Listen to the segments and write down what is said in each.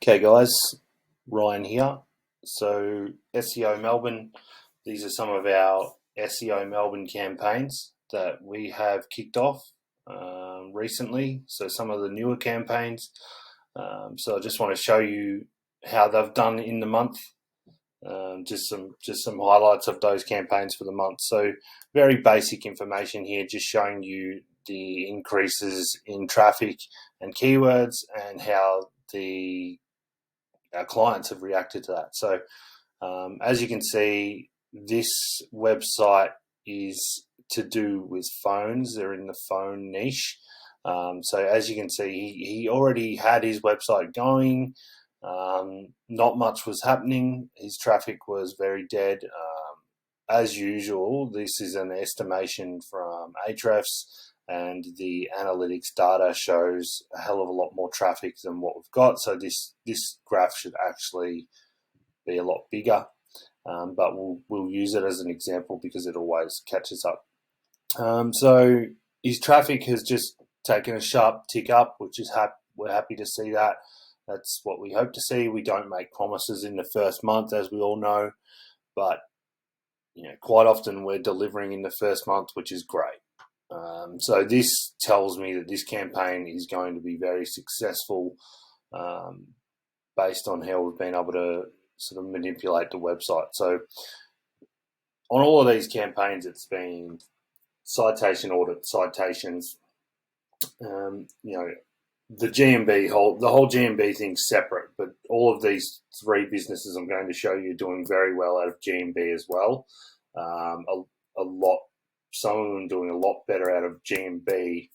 Okay guys, Ryan here. So SEO Melbourne, these are some of our SEO Melbourne campaigns that we have kicked off recently. So some of the newer campaigns. So I just want to show you how they've done in the month. Just some highlights of those campaigns for the month. So very basic information here, just showing you the increases in traffic and keywords and how our clients have reacted to that. So as you can see, this website is to do with phones. They're in the phone niche. So as you can see, he already had his website going. Not much was happening. His traffic was very dead. As usual, this is an estimation from Ahrefs, and the analytics data shows a hell of a lot more traffic than what we've got. So this graph should actually be a lot bigger, but we'll use it as an example because it always catches up. So his traffic has just taken a sharp tick up, which is we're happy to see that. That's what we hope to see. We don't make promises in the first month, as we all know, but quite often we're delivering in the first month, which is great. So this tells me that this campaign is going to be very successful, based on how we've been able to sort of manipulate the website. So on all of these campaigns, it's been citation audit, citations. The whole GMB thing's separate, but all of these three businesses I'm going to show you are doing very well out of GMB as well. Some of them doing a lot better out of GMB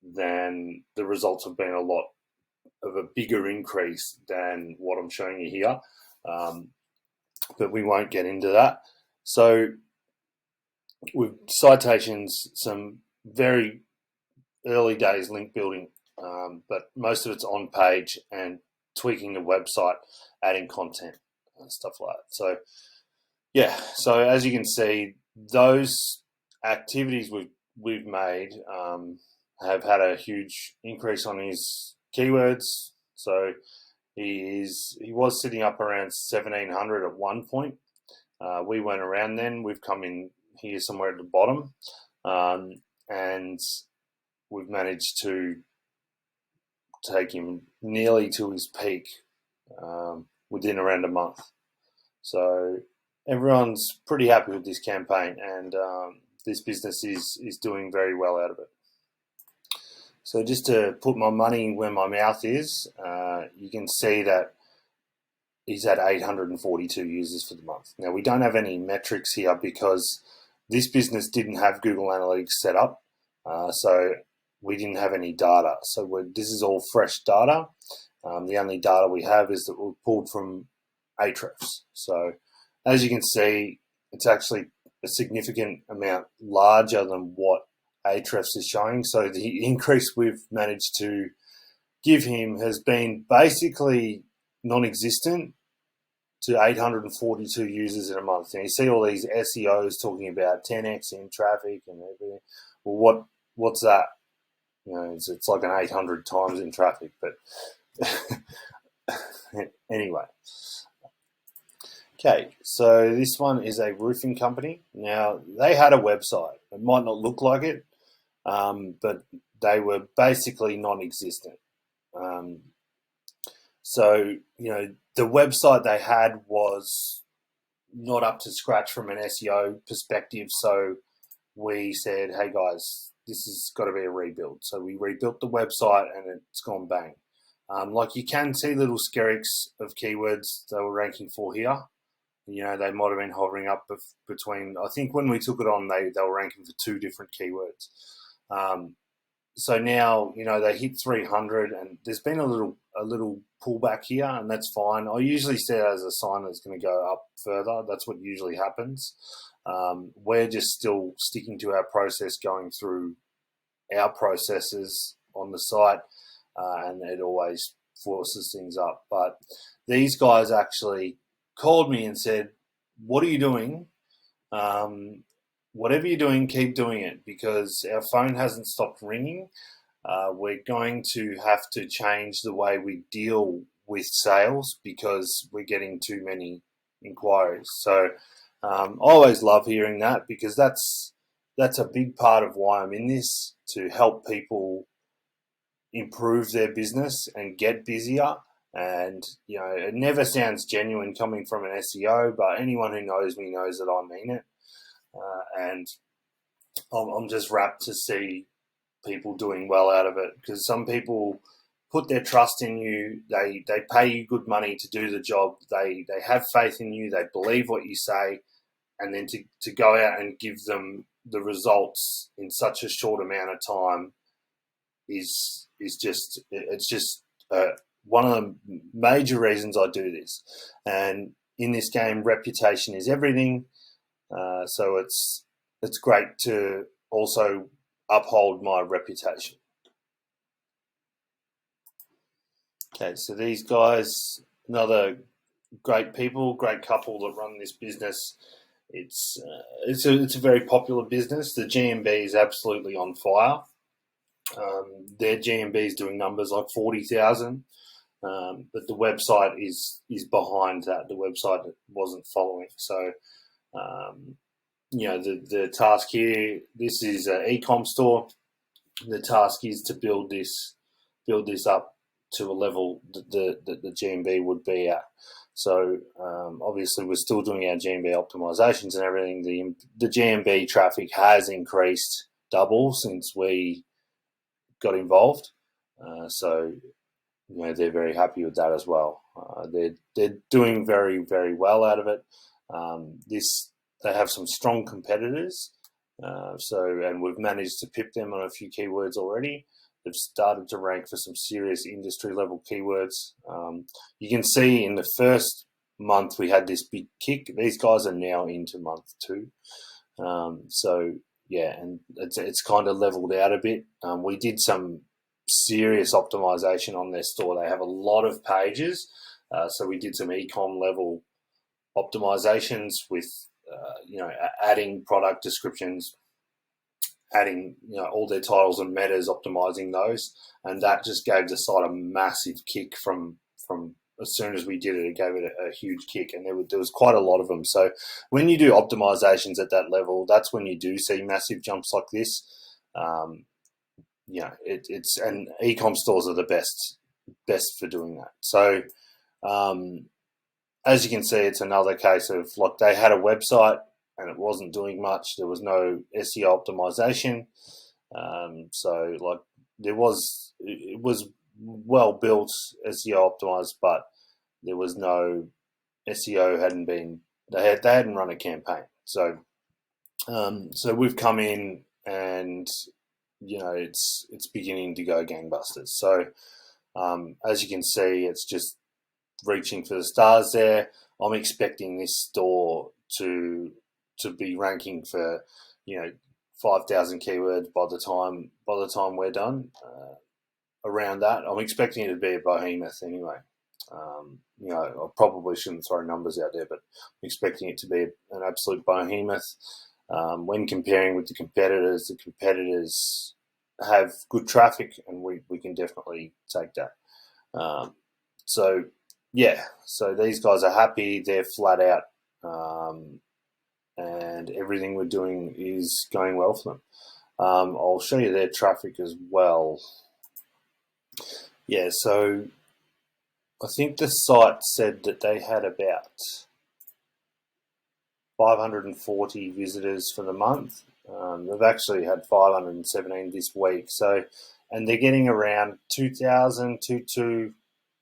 than the results have been a lot of a bigger increase than what I'm showing you here. But we won't get into that. So with citations, some very early days link building, but most of it's on page and tweaking the website, adding content and stuff like that. So yeah, so as you can see, those activities we've made have had a huge increase on his keywords. So he was sitting up around 1,700 at one point. We weren't around then. We've come in here somewhere at the bottom, and we've managed to take him nearly to his peak within around a month. So everyone's pretty happy with this campaign, and this business is doing very well out of it. So just to put my money where my mouth is, you can see that he's had 842 users for the month. Now, we don't have any metrics here because this business didn't have Google Analytics set up, so we didn't have any data. So this is all fresh data. The only data we have is that we've pulled from Ahrefs. So as you can see, it's actually a significant amount larger than what Ahrefs is showing. So the increase we've managed to give him has been basically non-existent to 842 users in a month. And you see all these SEOs talking about 10x in traffic and everything. Well, what's that? It's like an 800 times in traffic, but anyway. Okay, so this one is a roofing company. Now, they had a website. It might not look like it, but they were basically non-existent. So, the website they had was not up to scratch from an SEO perspective. So we said, hey guys, this has got to be a rebuild. So we rebuilt the website and it's gone bang. Like you can see little skerricks of keywords they were ranking for here. They might have been hovering up between, I think when we took it on, they were ranking for two different keywords. So now, they hit 300 and there's been a little pullback here, and that's fine. I usually see it as a sign that it's going to go up further. That's what usually happens. We're just still sticking to our process, going through our processes on the site, and it always forces things up. But these guys actually called me and said, what are you doing? Whatever you're doing, keep doing it, because our phone hasn't stopped ringing. We're going to have to change the way we deal with sales because we're getting too many inquiries. So I always love hearing that, because that's a big part of why I'm in this, to help people improve their business and get busier. And it never sounds genuine coming from an SEO, but anyone who knows me knows that I mean it. And I'm just rapt to see people doing well out of it, because some people put their trust in you. They pay you good money to do the job. They have faith in you. They believe what you say, and then to go out and give them the results in such a short amount of time is just one of the major reasons I do this. And in this game, reputation is everything. So it's great to also uphold my reputation. Okay, so these guys, another great people, great couple that run this business. It's a very popular business. The GMB is absolutely on fire. Their GMB is doing numbers like 40,000, but the website is behind that. The website wasn't following. So, the task here. This is an e-com store. The task is to build this up to a level that the GMB would be at. So obviously we're still doing our GMB optimizations and everything. The GMB traffic has increased double since we got involved. So they're very happy with that as well. They're doing very, very well out of it. They have some strong competitors. And we've managed to pip them on a few keywords already. They've started to rank for some serious industry level keywords. You can see in the first month we had this big kick. These guys are now into month 2. And it's kind of leveled out a bit. We did some serious optimization on their store. They have a lot of pages. So we did some e-com level optimizations with adding product descriptions, adding all their titles and metas, optimizing those, and that just gave the site a massive kick from as soon as we did it. It gave it a huge kick, and there was quite a lot of them. So when you do optimizations at that level, that's when you do see massive jumps like this. It's and e-com stores are the best for doing that. So as you can see, it's another case of like they had a website and it wasn't doing much. There was no SEO optimization. It was well built, SEO optimized, but there was no SEO. They hadn't run a campaign. So we've come in and it's beginning to go gangbusters. So as you can see, it's just reaching for the stars there. I'm expecting this store to be ranking for 5,000 keywords by the time we're done. Around that, I'm expecting it to be a behemoth anyway. I probably shouldn't throw numbers out there, but I'm expecting it to be an absolute behemoth. When comparing with the competitors have good traffic, and we can definitely take that. So these guys are happy. They're flat out, and everything we're doing is going well for them. I'll show you their traffic as well. Yeah, so I think the site said that they had about 540 visitors for the month. They've actually had 517 this week. So, and they're getting around 2,000, 2,200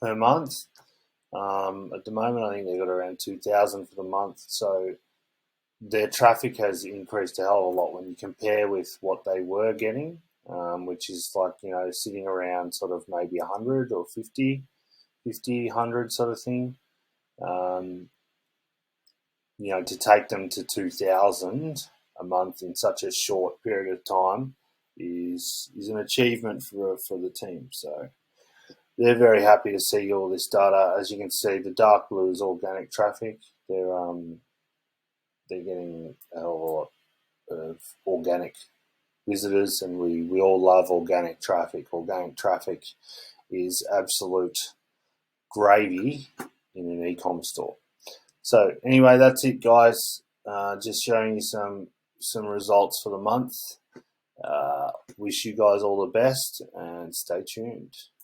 per month. At the moment, I think they've got around 2,000 for the month. So their traffic has increased a hell of a lot when you compare with what they were getting, which is like, sitting around sort of maybe 100 or 50, 100 sort of thing. To take them to 2,000 a month in such a short period of time is an achievement for the team. So they're very happy to see all this data. As you can see, the dark blue is organic traffic. They're getting a hell of a lot of organic visitors, and we all love organic traffic. Organic traffic is absolute gravy in an e-com store. So anyway, that's it, guys. Just showing you some results for the month. Wish you guys all the best and stay tuned.